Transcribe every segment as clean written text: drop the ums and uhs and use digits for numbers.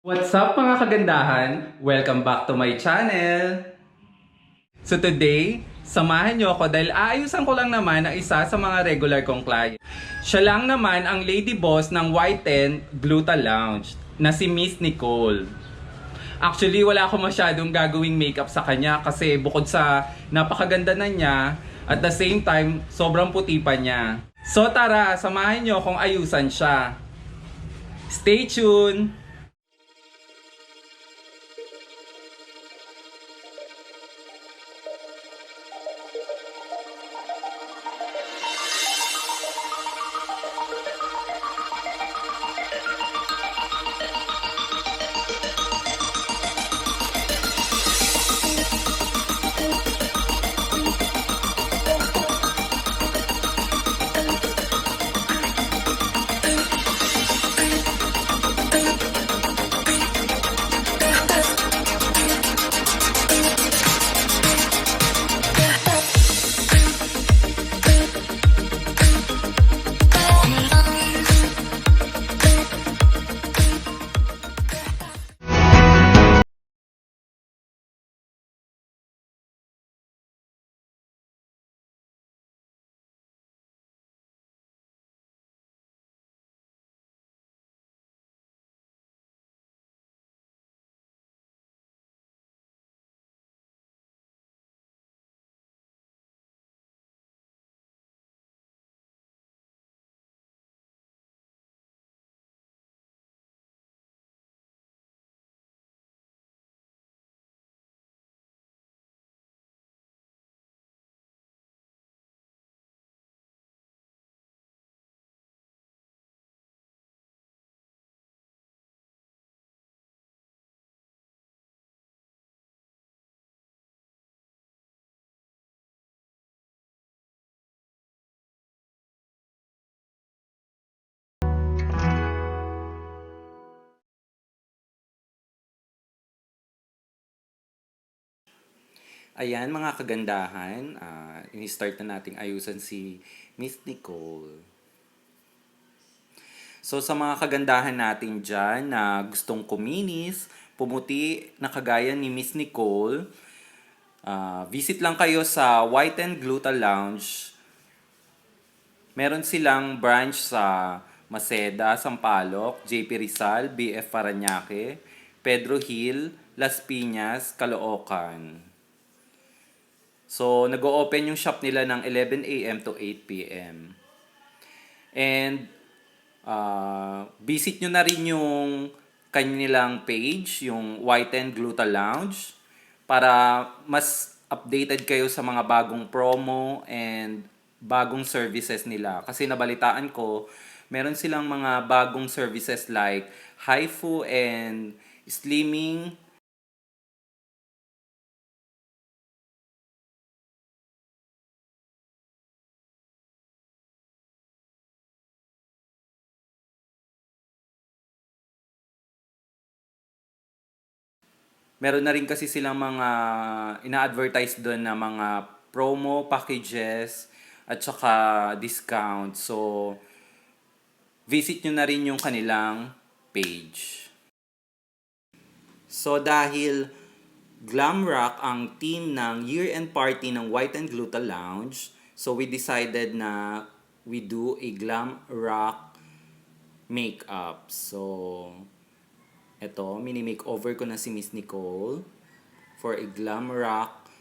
What's up mga kagandahan? Welcome back to my channel! So today, samahan niyo ako dahil aayusan ko lang naman ang isa sa mga regular kong client. Siya lang naman ang lady boss ng Whiten Gluta Lounge na si Miss Nicole. Actually, wala ako masyadong gagawing makeup sa kanya kasi bukod sa napakaganda na niya, at the same time, sobrang puti pa niya. So tara, samahan niyo akong ayusan siya. Stay tuned! Ayan mga kagandahan, ini-start na nating ayusan si Miss Nicole. So sa mga kagandahan natin dyan na gustong kuminis, pumuti na kagaya ni Miss Nicole, visit lang kayo sa Whiten Gluta Lounge. Meron silang branch sa Maceda, Sampaloc, JP Rizal, BF Parañaque, Pedro Hill, Las Piñas, Caloocan. So, nag-o-open yung shop nila ng 11 a.m. to 8 p.m. And, visit nyo na rin yung kanilang page, yung Whiten Gluta Lounge, para mas updated kayo sa mga bagong promo and bagong services nila. Kasi nabalitaan ko, meron silang mga bagong services like HIFU and slimming. Meron na rin kasi silang mga ina-advertise doon na mga promo packages at saka discount. So, visit nyo na rin yung kanilang page. So, dahil glam rock ang team ng year-end party ng White and Gluta Lounge, so we decided na we do a glam rock makeup. So, eto, mini-makeover ko na si Miss Nicole for a glam rock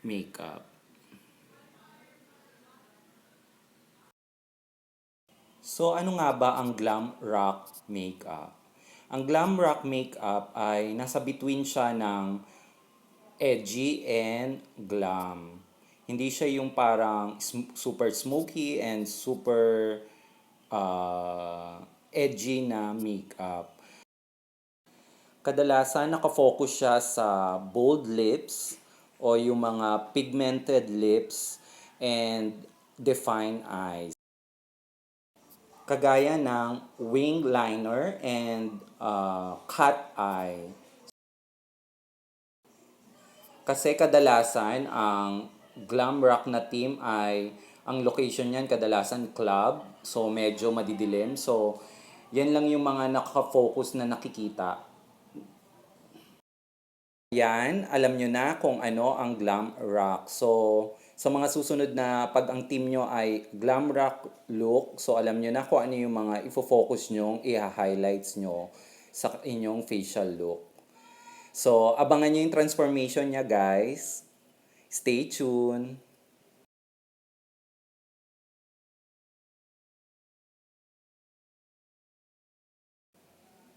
makeup. So, ano nga ba ang glam rock makeup? Ang glam rock makeup ay nasa between siya ng edgy and glam. Hindi siya yung parang super smoky and super edgy na makeup. Kadalasan nakafocus siya sa bold lips o yung mga pigmented lips and defined eyes. Kagaya ng wing liner and cat eye. Kasi kadalasan ang glam rock na team ay ang location niyan kadalasan club, so medyo madidilim. So yan lang yung mga nakaka-focus na nakikita. Yan, alam nyo na kung ano ang glam rock. So, sa mga susunod na pag ang team nyo ay glam rock look, so alam nyo na kung ano yung mga ifo-focus nyo, i-highlights nyo sa inyong facial look. So, abangan nyo yung transformation niya, guys. Stay tuned.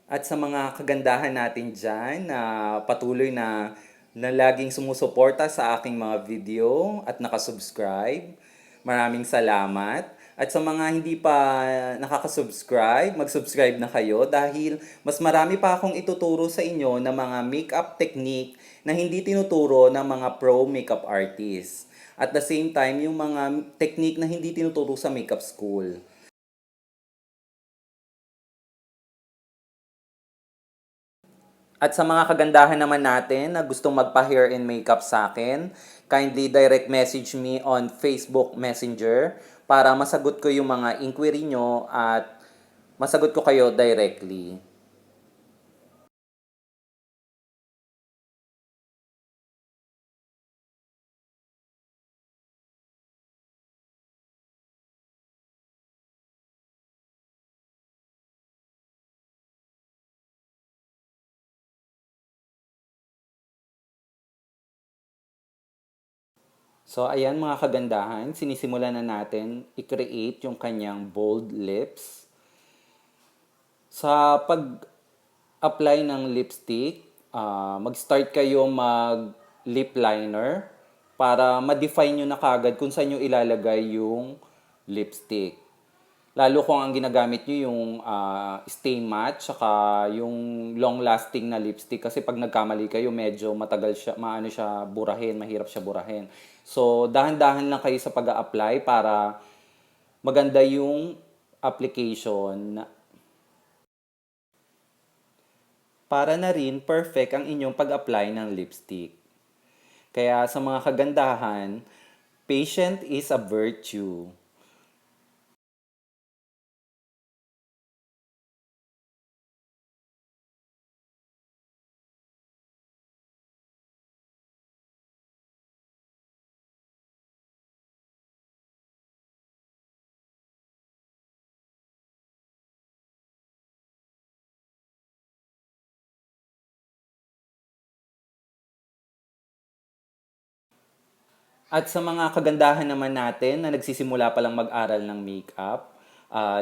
At sa mga kagandahan natin dyan na patuloy na laging sumusuporta sa aking mga video at nakasubscribe, maraming salamat. At sa mga hindi pa nakakasubscribe, mag-subscribe na kayo dahil mas marami pa akong ituturo sa inyo na mga makeup technique na hindi tinuturo ng mga pro makeup artists. At the same time, yung mga technique na hindi tinuturo sa makeup school. At sa mga kagandahan naman natin na gustong magpa-hair and makeup sa akin, kindly direct message me on Facebook Messenger para masagot ko yung mga inquiry nyo at masagot ko kayo directly. So, ayan mga kagandahan, sinisimulan na natin i-create yung kanyang bold lips. Sa pag-apply ng lipstick, mag-start kayo mag-lip liner para ma-define nyo na kagad kung saan nyo ilalagay yung lipstick. Lalo kung ang ginagamit nyo yung stay matte saka yung long-lasting na lipstick kasi pag nagkamali kayo medyo matagal siya, maano siya burahin, mahirap siya burahin. So, dahan-dahan lang kayo sa pag-a-apply para maganda yung application para na rin perfect ang inyong pag-apply ng lipstick. Kaya sa mga kagandahan, patient is a virtue. At sa mga kagandahan naman natin na nagsisimula pa lang mag-aral ng makeup,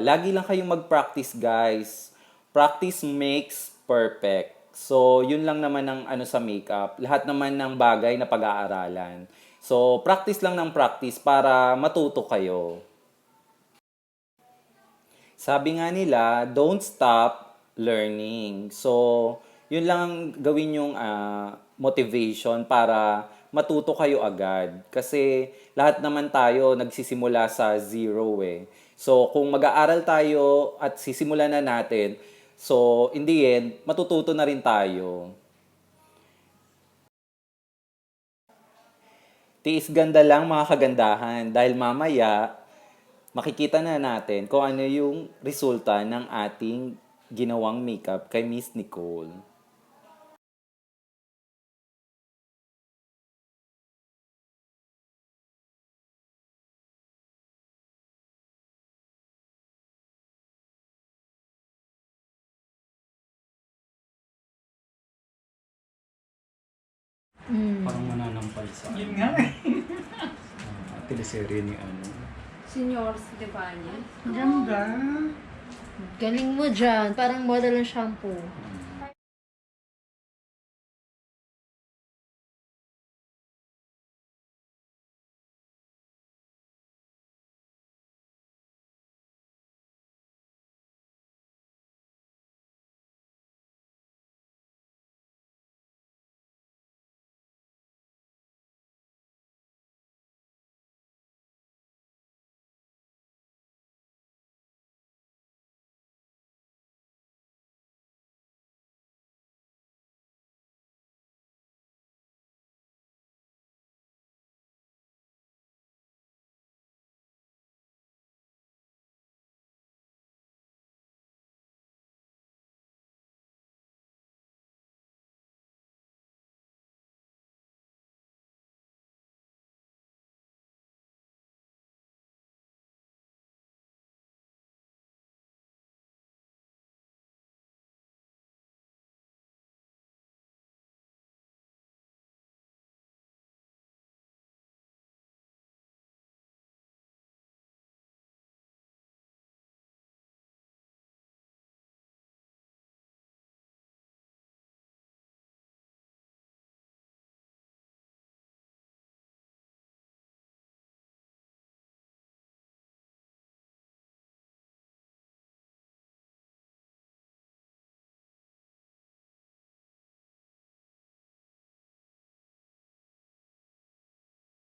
lagi lang kayong mag-practice guys. Practice makes perfect. So, yun lang naman ang ano sa makeup. Lahat naman ng bagay na pag-aaralan. So, practice lang ng practice para matuto kayo. Sabi nga nila, don't stop learning. So, yun lang ang gawin yung motivation para matuto kayo agad. Kasi lahat naman tayo nagsisimula sa zero eh. So, kung mag-aaral tayo at sisimulan na natin, so in the end, matututo na rin tayo. Tiis ganda lang mga kagandahan dahil mamaya makikita na natin kung ano yung resulta ng ating ginawang makeup kay Miss Nicole. Parang mananampal sa Yun nga eh. teleserye ni ano. Senyor Stefani. Ganda. Galing mo dyan. Parang model ng shampoo.